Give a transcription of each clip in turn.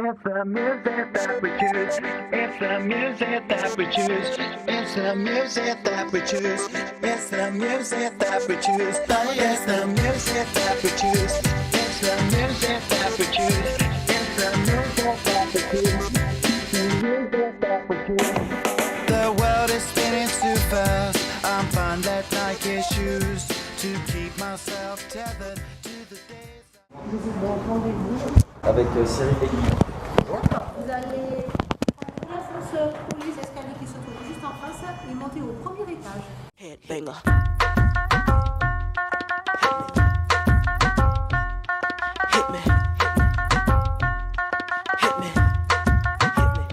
It's the music that we choose. It's the music that we choose. It's the music that we choose. It's the music that we choose. It's the music that we choose. It's the music that we choose. It's the music that we choose. The music that we choose. The world is spinning too fast. I'm fine that Nike shoes to keep myself tethered to the days. Vous êtes rendez-vous. Avec Cyril Léguillon. Vous allez prendre l'ascenseur ou les escaliers qui se trouvent juste en face et monter au premier étage. Headbanger. Hit me. Hit me. Hit me.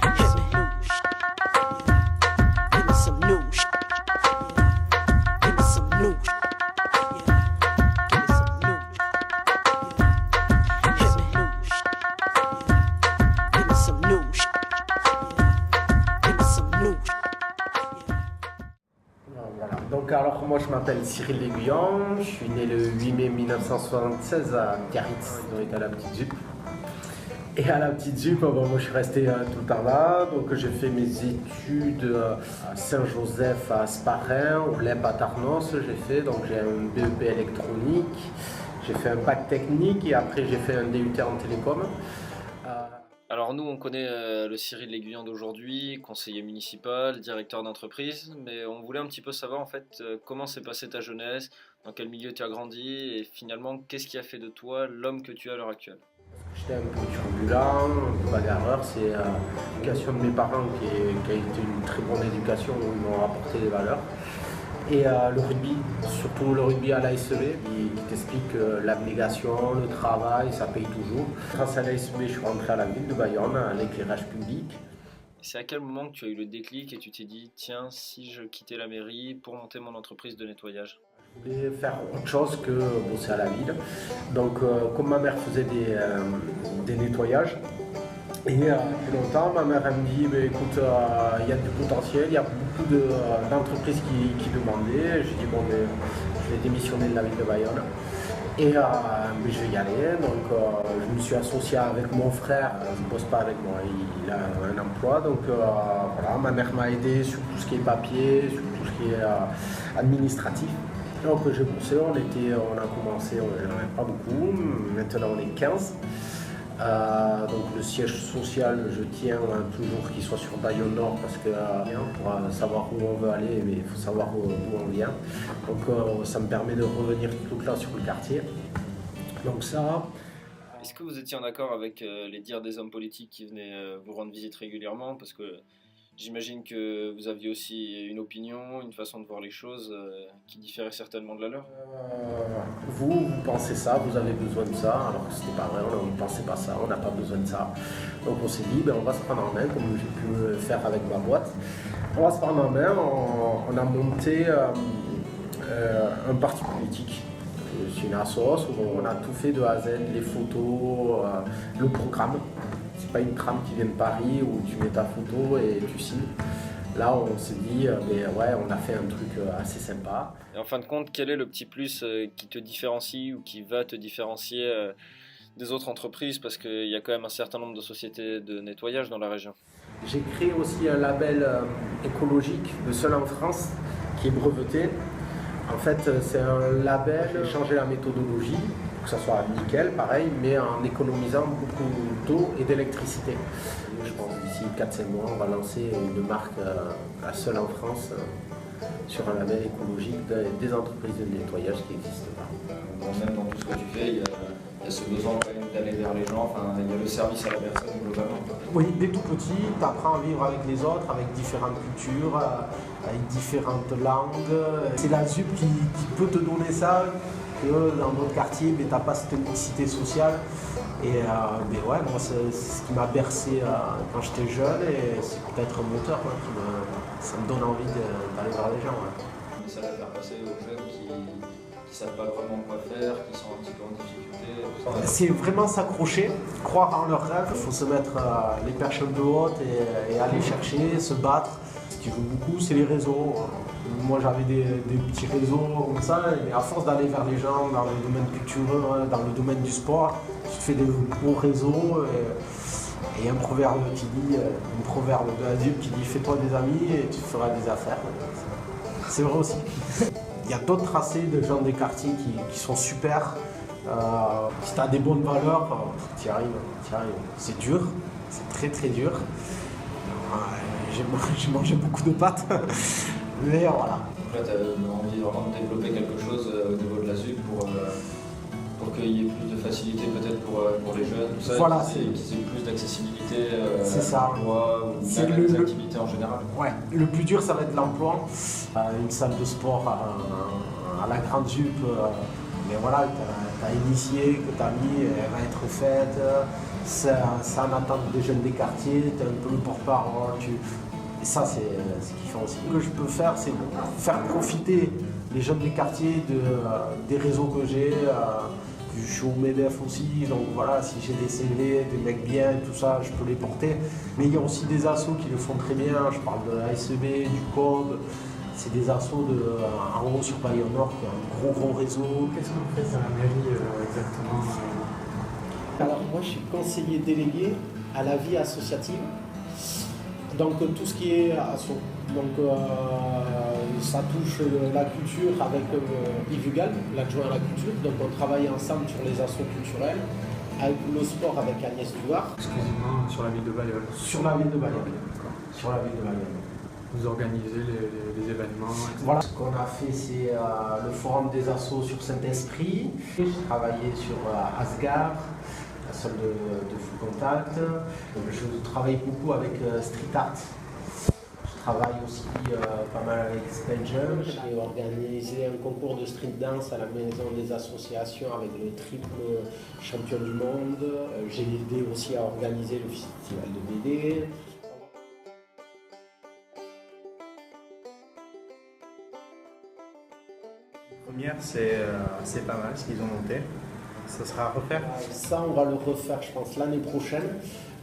Give me some new shit. Give me some new shit. Donc alors moi je m'appelle Cyril Léguillon, je suis né le 8 mai 1976 à Biarritz, donc à la Petite Jupe. Et à la Petite Jupe, moi je suis resté tout le temps là, donc j'ai fait mes études à Saint-Joseph à Sparin, au LEP à Tarnos, donc j'ai un BEP électronique, j'ai fait un bac technique et après j'ai fait un DUT en télécom. Alors nous, on connaît le Cyril Léguillon d'aujourd'hui, conseiller municipal, directeur d'entreprise, mais on voulait un petit peu savoir en fait comment s'est passée ta jeunesse, dans quel milieu tu as grandi et finalement qu'est-ce qui a fait de toi l'homme que tu es à l'heure actuelle. J'étais un peu turbulent, un peu bagarreur, c'est l'éducation de mes parents qui a été une très bonne éducation où ils m'ont apporté des valeurs. Et le rugby, surtout le rugby à l'ASB, qui t'explique que l'abnégation, le travail, ça paye toujours. Grâce à l'ASB, je suis rentré à la ville de Bayonne, à l'éclairage public. C'est à quel moment que tu as eu le déclic et tu t'es dit, tiens, si je quittais la mairie pour monter mon entreprise de nettoyage? Je voulais faire autre chose que bosser à la ville. Donc, comme ma mère faisait des nettoyages, et depuis longtemps, ma mère elle me dit écoute, il y a du potentiel, il y a beaucoup d'entreprises qui demandaient. J'ai dit bon, je vais démissionner de la ville de Bayonne et je vais y aller. Donc je me suis associé avec mon frère, il ne bosse pas avec moi, il a un emploi. Donc voilà, ma mère m'a aidé sur tout ce qui est papier, sur tout ce qui est administratif. Donc j'ai bossé, on a commencé, on n'avait pas beaucoup, maintenant on est 15. Donc le siège social, je tiens toujours qu'il soit sur Bayonne Nord parce que pour savoir où on veut aller, mais il faut savoir d'où on vient. Donc ça me permet de revenir tout là sur le quartier. Donc ça. Est-ce que vous étiez en accord avec les dires des hommes politiques qui venaient vous rendre visite régulièrement? Parce que j'imagine que vous aviez aussi une opinion, une façon de voir les choses qui différait certainement de la leur. Vous pensez ça, vous avez besoin de ça, alors que c'était pas vrai, on ne pensait pas ça, on n'a pas besoin de ça. Donc on s'est dit, on va se prendre en main, comme j'ai pu le faire avec ma boîte. On va se prendre en main, on a monté un parti politique. C'est une assoce où on a tout fait de A à Z, les photos, le programme. C'est pas une trame qui vient de Paris où tu mets ta photo et tu signes. Là, on s'est dit, on a fait un truc assez sympa. Et en fin de compte, quel est le petit plus qui te différencie ou qui va te différencier des autres entreprises? Parce qu'il y a quand même un certain nombre de sociétés de nettoyage dans la région. J'ai créé aussi un label écologique, le seul en France, qui est breveté. En fait, c'est un label, j'ai changé la méthodologie, que ça soit nickel, pareil, mais en économisant beaucoup d'eau et d'électricité. Je pense que d'ici 4-5 mois, on va lancer une marque, la seule en France, sur un label écologique des entreprises de nettoyage qui n'existent pas. Même dans tout ce que tu fais, il y a ce besoin quand même d'aller vers les gens, il y a le service à la personne globalement. Oui, dès tout petit, tu apprends à vivre avec les autres, avec différentes cultures, avec différentes langues. C'est la ZUP qui peut te donner ça, que dans notre quartier, tu n'as pas cette mixité sociale. Et moi, c'est ce qui m'a bercé quand j'étais jeune et c'est peut-être un moteur ça me donne envie d'aller vers les gens. Un message à faire passer aux jeunes qui ne savent pas vraiment quoi faire, qui sont un petit peu en difficulté. C'est vraiment s'accrocher, croire en leurs rêves. Il faut se mettre les perches un peu hautes et aller chercher, se battre. Ce qui joue beaucoup, c'est les réseaux. moi j'avais des petits réseaux comme ça, et à force d'aller vers les gens dans le domaine culturel, dans le domaine du sport, tu te fais des beaux réseaux. Et un proverbe de la ZUP qui dit fais-toi des amis et tu feras des affaires. C'est vrai aussi. Il y a d'autres tracés de gens des quartiers qui sont super. Si tu as des bonnes valeurs, tu y arrives. C'est dur, c'est très très dur. J'ai mangé beaucoup de pâtes, mais voilà. Donc là, tu as envie vraiment de développer quelque chose au niveau de la ZUP pour qu'il y ait plus de facilité peut-être pour les jeunes, tout ça, voilà, qu'ils aient plus d'accessibilité à l'emploi ou c'est même les activités en général. Ouais, le plus dur ça va être l'emploi. Une salle de sport à la grande ZUP, mais voilà, tu as initié, que tu as mis, elle va être faite. C'est en attente des jeunes des quartiers, tu es un peu le porte-parole. Et ça, c'est ce qu'ils font aussi. Ce que je peux faire, c'est faire profiter les jeunes des quartiers des réseaux que j'ai. Je suis au MEDEF aussi, donc voilà, si j'ai des CV, des mecs bien, tout ça, je peux les porter. Mais il y a aussi des assos qui le font très bien. Je parle de l'ASEB, du COB. C'est des assos en haut sur Bayonne Nord, qui a un gros réseau. Qu'est-ce qu'on fait à la mairie exactement? Alors moi je suis conseiller délégué à la vie associative, donc tout ce qui est asso. Donc ça touche la culture avec Yves Hugal, l'adjoint à la culture, donc on travaille ensemble sur les assos culturels, avec le sport avec Agnès Duard. Exclusivement sur la ville de Bayonne. Sur la ville de Bayonne. Sur la ville de Bayonne. Vous organisez les événements, etc. Voilà, ce qu'on a fait, c'est le forum des assos sur Saint-Esprit. J'ai travaillé sur Asgard, la salle de full contact. Je travaille beaucoup avec Street Art. Je travaille aussi pas mal avec Spelljump. J'ai organisé un concours de street dance à la maison des associations avec le triple champion du monde. J'ai aidé aussi à organiser le festival de BD. Première, c'est pas mal ce qu'ils ont monté. Ça sera à refaire. Ça, on va le refaire, je pense, l'année prochaine.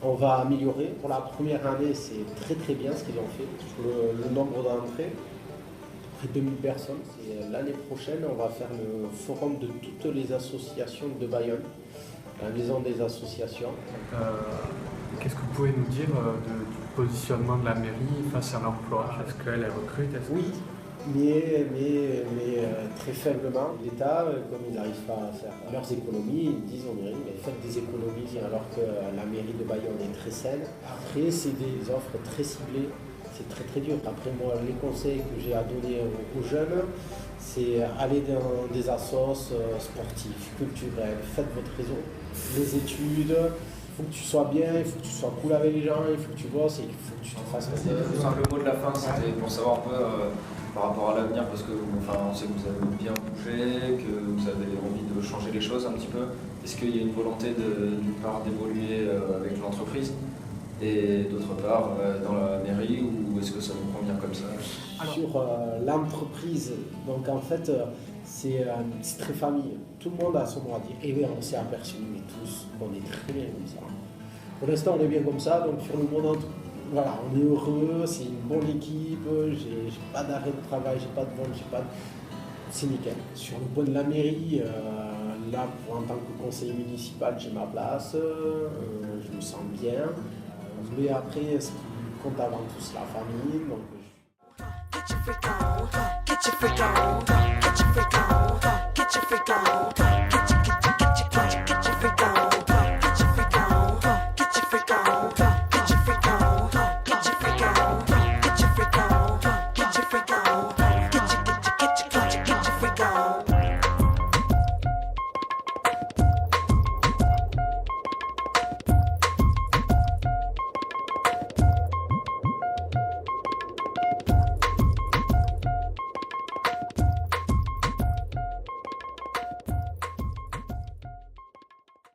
On va améliorer. Pour la première année, c'est très très bien ce qu'ils ont fait. Le nombre d'entrées, près de 2000 personnes. L'année prochaine, on va faire le forum de toutes les associations de Bayonne, la maison des associations. Qu'est-ce que vous pouvez nous dire du positionnement de la mairie face à l'emploi? Est-ce qu'elle recrute? Oui. Mais très faiblement. L'État, comme ils n'arrivent pas à faire leurs économies, ils disent aux mairies, mais faites des économies alors que la mairie de Bayonne est très saine. Après, c'est des offres très ciblées, c'est très très dur. Après, moi, les conseils que j'ai à donner aux jeunes, c'est aller dans des assos sportifs, culturels, faites votre réseau, les études. Il faut que tu sois bien, il faut que tu sois cool avec les gens, il faut que tu bosses et il faut que tu te fasses passer. Le mot de la fin, c'était pour savoir un peu par rapport à l'avenir, parce que on sait que vous avez bien bougé, que vous avez envie de changer les choses un petit peu. Est-ce qu'il y a une volonté d'une part d'évoluer avec l'entreprise et d'autre part dans la mairie, ou est-ce que ça vous convient comme ça? Sur l'entreprise, donc en fait, c'est très famille. Tout le monde a son mot à dire. Et bien, on s'est aperçu, mais tous, qu'on est très bien comme ça. Pour l'instant, on est bien comme ça, donc sur le monde, voilà, on est heureux, c'est une bonne équipe, j'ai pas d'arrêt de travail, j'ai pas de vol, c'est nickel. Sur le point de la mairie, là, en tant que conseiller municipal, j'ai ma place, je me sens bien. Mais après, ce qui compte avant tout, c'est la famille. Donc, Get your freak on, get your freak on, get your freak on, get your freak